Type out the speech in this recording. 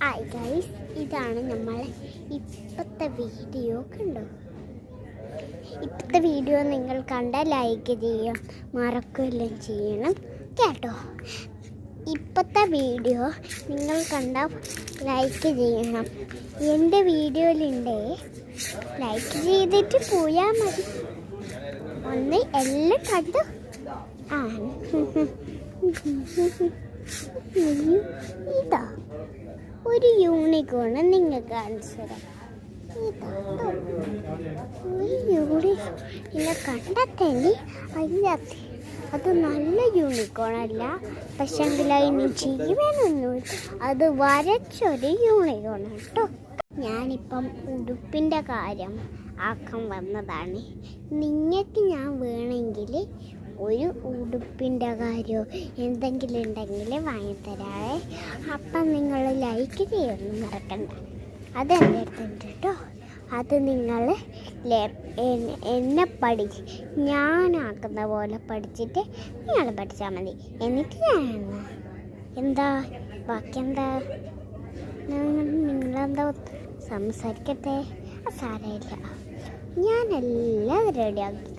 Hi guys, ഇതാണ് നമ്മളെ ഇപ്പോഴത്തെ വീഡിയോ. കണ്ടോ? ഇപ്പോഴത്തെ വീഡിയോ നിങ്ങൾ കണ്ടാൽ ലൈക്ക് ചെയ്യാം, മറക്കുകയെല്ലാം ചെയ്യണം കേട്ടോ. ഇപ്പോഴത്തെ വീഡിയോ നിങ്ങൾ കണ്ടാൽ ലൈക്ക് ചെയ്യണം. എൻ്റെ വീഡിയോയിലുണ്ടേ, ലൈക്ക് ചെയ്തിട്ട് പോയാൽ മതി. ഒന്ന് എല്ലാം കണ്ടു. ഇതാ ഒരു യൂണിക്കോണ് നിങ്ങൾക്ക് കാണിച്ചു തരാം. ഒരു യൂണിക്കോണിനെ കണ്ടെത്തന്നെ അതിനകത്ത് അത് നല്ല യൂണിക്കോണല്ല, പക്ഷെ എങ്കിൽ അതിന് ജീവനൊന്നുമില്ല. അത് വരച്ചൊരു യൂണിക്കോണാണ് കേട്ടോ. ഞാനിപ്പം ഉടുപ്പിൻ്റെ കാര്യം ആക്കാൻ വന്നതാണ്. നിങ്ങൾക്ക് ഞാൻ വേണമെങ്കിൽ ഒരു ഉടുപ്പിൻ്റെ കാര്യമോ എന്തെങ്കിലും ഉണ്ടെങ്കിൽ വാങ്ങിത്തരാവേ. അപ്പം നിങ്ങൾ ലൈക്ക് ചെയ്യൊന്നും മറക്കണ്ട. അതെൻ്റെ അടുത്തുണ്ട് കേട്ടോ. അത് നിങ്ങൾ എന്നെ ഞാനാക്കുന്ന പോലെ പഠിച്ചിട്ട് നിങ്ങൾ പഠിച്ചാൽ മതി. എനിക്ക് ഞാൻ എന്താ ബാക്കി എന്താ നിങ്ങളെന്താ സംസാരിക്കട്ടെ, സാരമില്ല, ഞാനെല്ലാം റെഡിയാക്കിക്കോ.